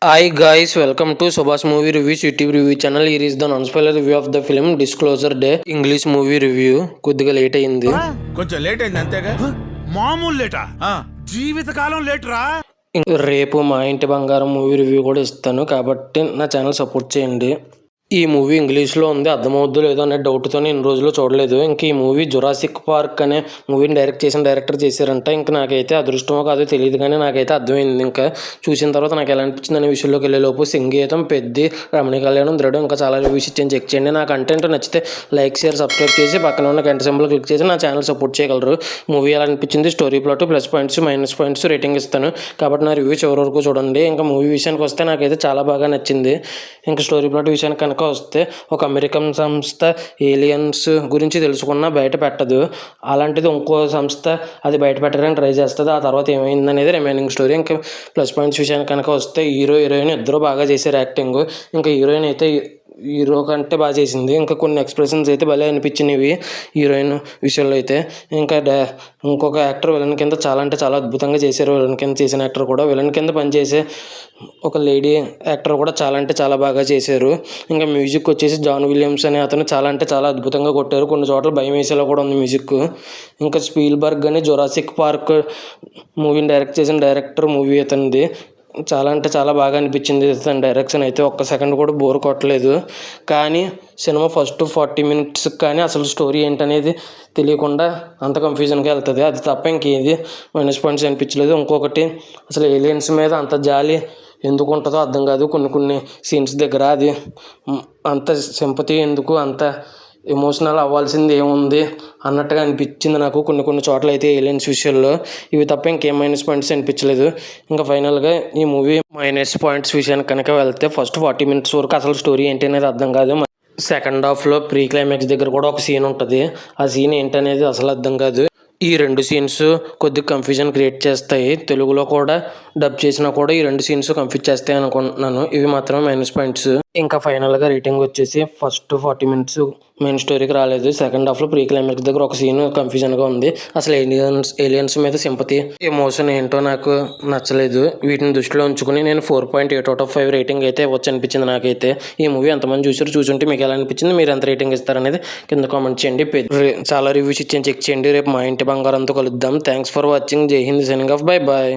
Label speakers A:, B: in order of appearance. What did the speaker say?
A: Hi guys, welcome to Subhash Movie Reviews YouTube review channel. Here is the non-spoiler review of the film Disclosure Day English movie review. కొద్దిగా late అయింది.
B: కొంచెం late అయింది అంతేగా.
C: మామూలు లేటా? జీవితకాలం లేటరా.
A: రేపు మా ఇంటి బంగారం మూవీ రివ్యూ కూడా ఇస్తాను, కాబట్టి నా ఛానల్ సపోర్ట్ చేయండి. ఈ మూవీ ఇంగ్లీష్లో ఉంది, అర్థమవుద్దో లేదో అనే డౌట్తో ఇన్ని రోజులు చూడలేదు. ఇంక ఈ మూవీ జురాసిక్ పార్క్ అనే మూవీని డైరెక్ట్ చేసిన డైరెక్టర్ చేశారంట. ఇంక నాకైతే అదృష్టమో కాదో తెలియదు, కానీ నాకైతే అర్థమైంది. ఇంకా చూసిన తర్వాత నాకు ఎలా అనిపించింది అనే విషయంలోకి వెళ్ళేలోపు సంగీతం, పెద్ది, రమణీ కళ్యాణం, దృఢం, ఇంకా చాలా రివ్యూస్ ఇచ్చాను, చెక్ చేయండి. నా కంటెంట్ నచ్చితే లైక్, షేర్, సబ్స్క్రైబ్ చేసి పక్కన ఉన్న గంట సింబల్ క్లిక్ చేసి నా ఛానల్ సపోర్ట్ చేయగలరు. మూవీ ఎలా అనిపించింది, story plot, plus points, minus points rating ఇస్తాను, కాబట్టి నా రివ్యూ చివరి వరకు చూడండి. ఇంకా మూవీ విషయానికి వస్తే నాకైతే చాలా బాగా నచ్చింది. ఇంకా స్టోరీ ప్లాట్ విషయానికి కనుక వస్తే, ఒక అమెరికన్ సంస్థ ఏలియన్స్ గురించి తెలుసుకున్నా బయట పెట్టదు. అలాంటిది ఇంకో సంస్థ అది బయట పెట్టడానికి ట్రై చేస్తుంది. ఆ తర్వాత ఏమైంది అనేది రిమైనింగ్ స్టోరీ. ఇంకా ప్లస్ పాయింట్స్ విషయానికి కనుక వస్తే, హీరో హీరోయిన్ ఇద్దరు బాగా చేశారు యాక్టింగ్. ఇంకా హీరోయిన్ అయితే హీరో కంటే బాగా చేసింది. ఇంకా కొన్ని ఎక్స్ప్రెషన్స్ అయితే భలే అనిపించినవి హీరోయిన్ విషయంలో అయితే. ఇంకా ఇంకొక యాక్టర్ విలన్ కింద చాలా అంటే చాలా అద్భుతంగా చేశారు. విలన్ కింద చేసిన యాక్టర్ కూడా, విలన్ కింద పనిచేసే ఒక లేడీ యాక్టర్ కూడా చాలా అంటే చాలా బాగా చేశారు. ఇంకా మ్యూజిక్ వచ్చేసి జాన్ విలియమ్స్ అనే అతను చాలా అంటే చాలా అద్భుతంగా కొట్టారు. కొన్ని చోట్ల భయం వేసేలా కూడా ఉంది మ్యూజిక్. ఇంకా స్పీల్బర్గ్ అని జురాసిక్ పార్క్ మూవీని డైరెక్ట్ చేసిన డైరెక్టర్ మూవీ అతనిది. చాలా అంటే చాలా బాగా అనిపించింది తన డైరెక్షన్ అయితే. ఒక్క సెకండ్ కూడా బోర్ కొట్టలేదు. కానీ సినిమా ఫస్ట్ 40 minutes కానీ అసలు స్టోరీ ఏంటనేది తెలియకుండా అంత కన్ఫ్యూజన్గా వెళ్తుంది. అది తప్ప ఇంకేది మైనస్ పాయింట్స్ అనిపించలేదు. ఇంకొకటి, అసలు ఏలియన్స్ మీద అంత జాలి ఎందుకు ఉంటుందో అర్థం కాదు. కొన్ని సీన్స్ దగ్గర అది అంత సింపతి ఎందుకు, అంత ఎమోషనల్ అవ్వాల్సింది ఏముంది అన్నట్టుగా అనిపించింది నాకు కొన్ని చోట్ల అయితే ఏలియన్స్ విషయంలో. ఇవి తప్ప ఇంకేం మైనస్ పాయింట్స్ అనిపించలేదు. ఇంకా ఫైనల్గా ఈ మూవీ మైనస్ పాయింట్స్ విషయానికి కనుక వెళ్తే, ఫస్ట్ 40 minutes వరకు అసలు స్టోరీ ఏంటి అనేది అర్థం కాదు. సెకండ్ హాఫ్లో ప్రీ క్లైమాక్స్ దగ్గర కూడా ఒక సీన్ ఉంటుంది. ఆ సీన్ ఏంటనేది అసలు అర్థం కాదు. ఈ రెండు సీన్స్ కొద్దిగా కన్ఫ్యూజన్ క్రియేట్ చేస్తాయి. తెలుగులో కూడా డబ్ చేసినా కూడా ఈ రెండు సీన్స్ కన్ఫ్యూజ్ చేస్తాయి అనుకుంటున్నాను. ఇవి మాత్రమే మైనస్ పాయింట్స్. ఇంకా ఫైనల్గా రేటింగ్ వచ్చేసి, ఫస్ట్ 40 minutes మెయిన్ స్టోరీకి రాలేదు. సెకండ్ హాఫ్లో ప్రీ క్లైమాక్స్ దగ్గర ఒక సీన్ కన్ఫ్యూజన్గా ఉంది. అసలు ఏలియన్స్ మీద సింపతి, ఎమోషన్ ఏంటో నాకు నచ్చలేదు. వీటిని దృష్టిలో ఉంచుకుని నేను 4.8/5 రేటింగ్ అయితే ఇవ్వచ్చు అనిపించింది నాకైతే. ఈ మూవీ ఎంతమంది చూసుంటే మీకు ఎలా అనిపించింది, మీరు ఎంత రేటింగ్ ఇస్తారనేది కింద కామెంట్ చేయండి. చాలా రివ్యూస్ ఇచ్చాను, చెక్ చేయండి. రేపు మా ఇంటి బంగారంతో కలుద్దాం. Thanks for watching. Jai Hind, signing off. Bye bye.